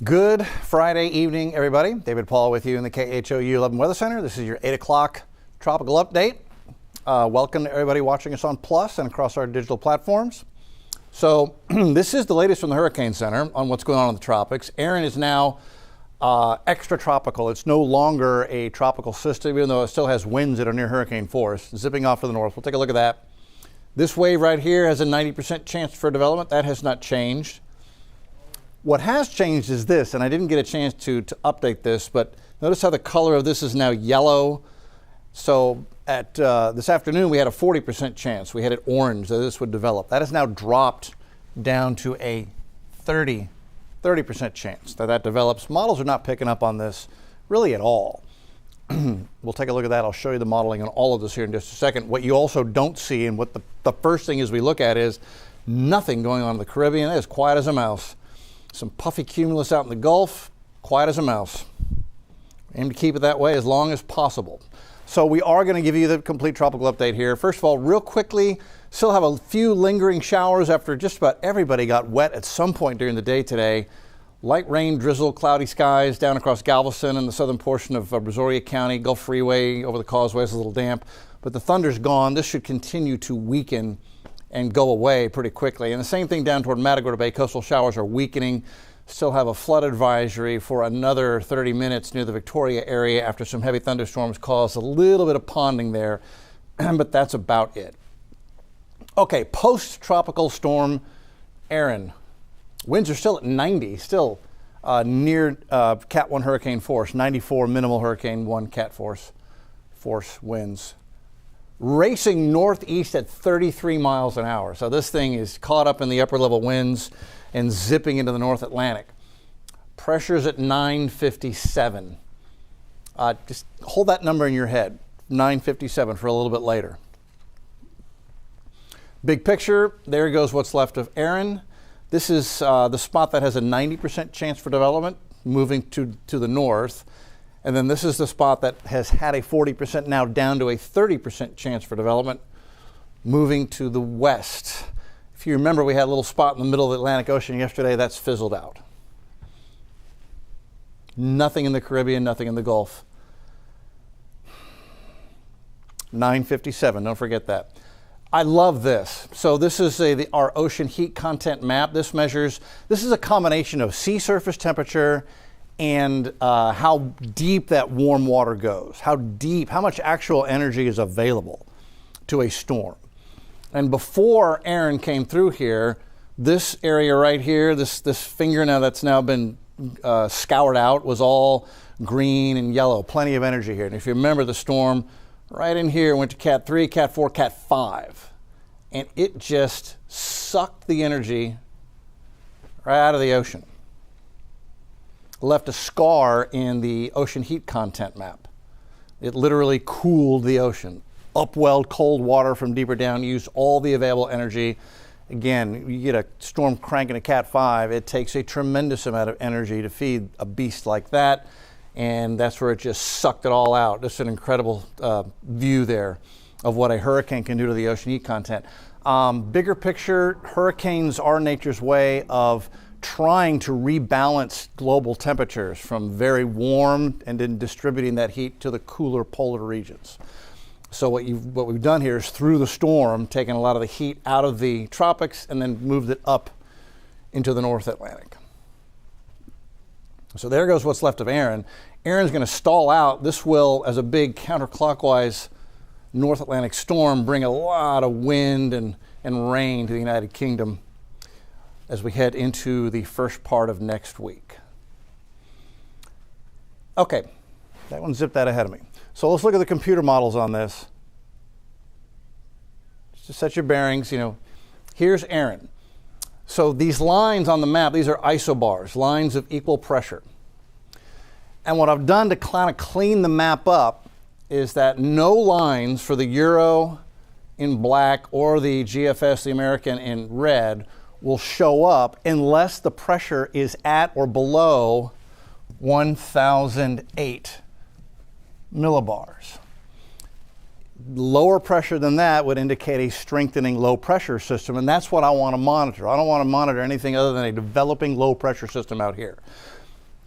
Good Friday evening, everybody. David Paul with you in the KHOU 11 Weather Center. This is your 8 o'clock tropical update. Welcome to everybody watching us on Plus and across our digital platforms. So this is the latest from the Hurricane Center on what's going on in the tropics. Erin is now extratropical. It's no longer a tropical system, even though it still has winds that are near hurricane force, zipping off to the north. We'll take a look at that. This wave right here has a 90% chance for development. That has not changed. What has changed is this, and I didn't get a chance to update this, but notice how the color of this is now yellow. So at this afternoon, we had a 40% chance. We had it orange that this would develop. That has now dropped down to a 30% chance that develops. Models are not picking up on this really at all. We'll take a look at that. I'll show you the modeling on all of this here in just a second. What you also don't see, and what the first thing is we look at, is nothing going on in the Caribbean. It is quiet as a mouse. Some puffy cumulus out in the Gulf, quiet as a mouse. Aim to keep it that way as long as possible. So we are going to give you the complete tropical update here. First of all, real quickly, still have a few lingering showers after just about everybody got wet at some point during the day today. Light rain, drizzle, cloudy skies down across Galveston and the southern portion of Brazoria County. Gulf Freeway over the causeway is a little damp, but the thunder's gone. This should continue to weaken and go away pretty quickly. And the same thing down toward Matagorda Bay. Coastal showers are weakening. Still have a flood advisory for another 30 minutes near the Victoria area after some heavy thunderstorms caused a little bit of ponding there, but that's about it. Okay, post-tropical storm Erin. Winds are still at 90, still near Cat 1 hurricane force, 94 minimal hurricane 1 Cat force winds. Racing northeast at 33 miles an hour. So this thing is caught up in the upper level winds and zipping into the North Atlantic. Pressure's at 957. Just hold that number in your head, 957 for a little bit later. Big picture, there goes what's left of Erin. This is the spot that has a 90% chance for development, moving to the north. And then this is the spot that has had a 40%, now down to a 30% chance for development, moving to the west. If you remember, we had a little spot in the middle of the Atlantic Ocean yesterday. That's fizzled out. Nothing in the Caribbean, nothing in the Gulf. 957, don't forget that. I love this. So this is our ocean heat content map. This is a combination of sea surface temperature and how deep that warm water goes, how much actual energy is available to a storm. And before Erin came through here, this area right here, this finger now that's now been scoured out, was all green and yellow, plenty of energy here. And if you remember, the storm right in here went to Cat 3, Cat 4, Cat 5, and it just sucked the energy right out of the ocean. Left a scar in the ocean heat content map. It literally cooled the ocean, upwelled cold water from deeper down, used all the available energy. Again, you get a storm cranking a Cat 5, it takes a tremendous amount of energy to feed a beast like that, and that's where it just sucked it all out. Just an incredible view there of what a hurricane can do to the ocean heat content. Bigger picture, hurricanes are nature's way of trying to rebalance global temperatures from very warm and then distributing that heat to the cooler polar regions. So what we've done here is, through the storm, taken a lot of the heat out of the tropics and then moved it up into the North Atlantic. So there goes what's left of Erin. Erin's going to stall out. This will, as a big counterclockwise North Atlantic storm, bring a lot of wind and rain to the United Kingdom as we head into the first part of next week. Okay, that one zipped out ahead of me. So let's look at the computer models on this. Just to set your bearings, here's Erin. So these lines on the map, these are isobars, lines of equal pressure. And what I've done to kind of clean the map up is that no lines for the Euro in black or the GFS, the American, in red will show up unless the pressure is at or below 1008 millibars. Lower pressure than that would indicate a strengthening low pressure system, and that's what I want to monitor. I don't want to monitor anything other than a developing low pressure system out here.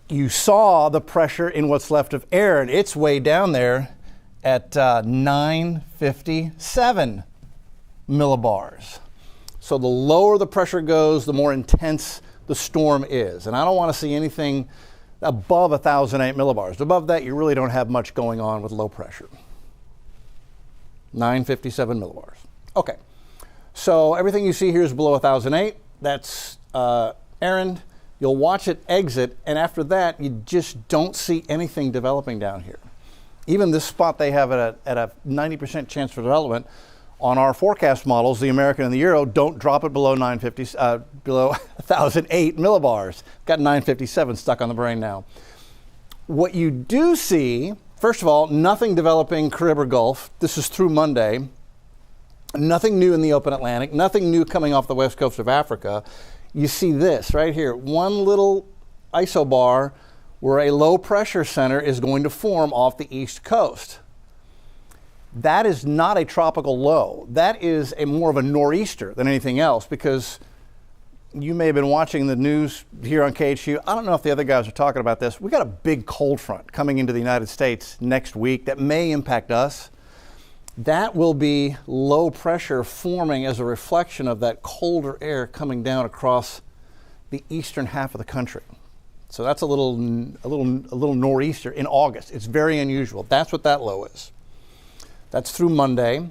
You saw the pressure in what's left of Erin. It's way down there at 957 millibars. So the lower the pressure goes, the more intense the storm is. And I don't want to see anything above 1,008 millibars. Above that, you really don't have much going on with low pressure. 957 millibars. Okay. So everything you see here is below 1,008. That's Erin. You'll watch it exit, and after that, you just don't see anything developing down here. Even this spot they have at a 90% chance for development, on our forecast models, the American and the Euro don't drop it below 1,008 millibars. Got 957 stuck on the brain now. What you do see, first of all, nothing developing Carib or Gulf. This is through Monday. Nothing new in the open Atlantic. Nothing new coming off the west coast of Africa. You see this right here, one little isobar where a low pressure center is going to form off the east coast. That is not a tropical low. That is more of a nor'easter than anything else, because you may have been watching the news here on KHU. I don't know if the other guys are talking about this. We got a big cold front coming into the United States next week that may impact us. That will be low pressure forming as a reflection of that colder air coming down across the eastern half of the country. So that's a little nor'easter in August. It's very unusual. That's what that low is. That's through Monday,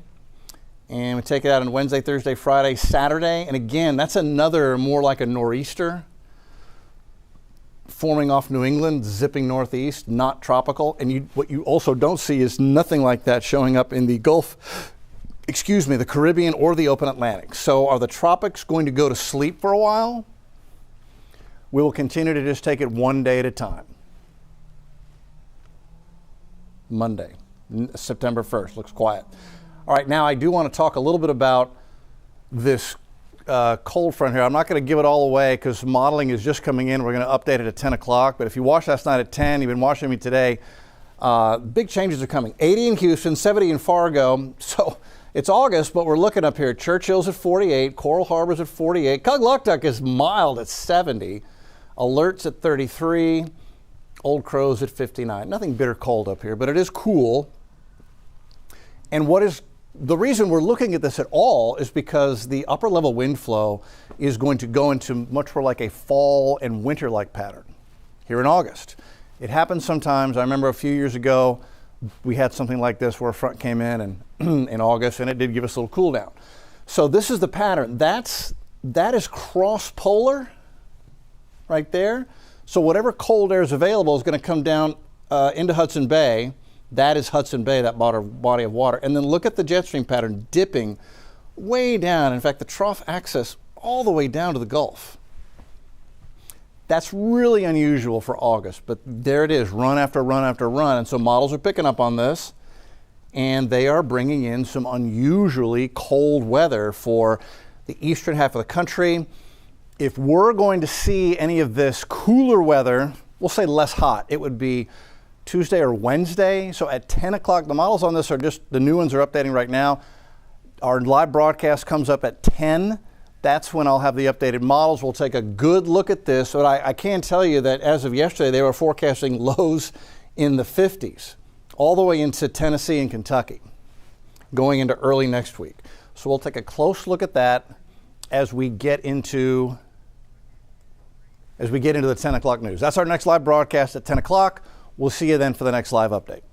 and we take it out on Wednesday, Thursday, Friday, Saturday, and again, that's another more like a nor'easter forming off New England, zipping northeast, not tropical. And what you also don't see is nothing like that showing up in the Gulf, the Caribbean or the open Atlantic. So are the tropics going to go to sleep for a while? We will continue to just take it one day at a time. Monday. September 1st, looks quiet. All right, now I do want to talk a little bit about this cold front here. I'm not going to give it all away because modeling is just coming in. We're going to update it at 10 o'clock. But if you watched last night at 10, you've been watching me today, big changes are coming. 80 in Houston, 70 in Fargo. So it's August, but we're looking up here. Churchill's at 48, Coral Harbor's at 48. Kugluktuk is mild at 70. Alert's at 33. Old Crow's at 59. Nothing bitter cold up here, but it is cool. And the reason we're looking at this at all is because the upper level wind flow is going to go into much more like a fall and winter-like pattern here in August. It happens sometimes. I remember a few years ago, we had something like this where a front came in and in August, and it did give us a little cool down. So this is the pattern. That is cross-polar right there. So whatever cold air is available is going to come down into Hudson Bay. That is Hudson Bay, that body of water. And then look at the jet stream pattern dipping way down. In fact, the trough axis all the way down to the Gulf. That's really unusual for August, but there it is, run after run after run. And so models are picking up on this, and they are bringing in some unusually cold weather for the eastern half of the country. If we're going to see any of this cooler weather, we'll say less hot, it would be Tuesday or Wednesday. So at 10 o'clock, the models on this are just, the new ones are updating right now. Our live broadcast comes up at 10. That's when I'll have the updated models. We'll take a good look at this. But I can tell you that as of yesterday, they were forecasting lows in the 50s, all the way into Tennessee and Kentucky, going into early next week. So we'll take a close look at that as we get into the 10 o'clock news. That's our next live broadcast at 10 o'clock. We'll see you then for the next live update.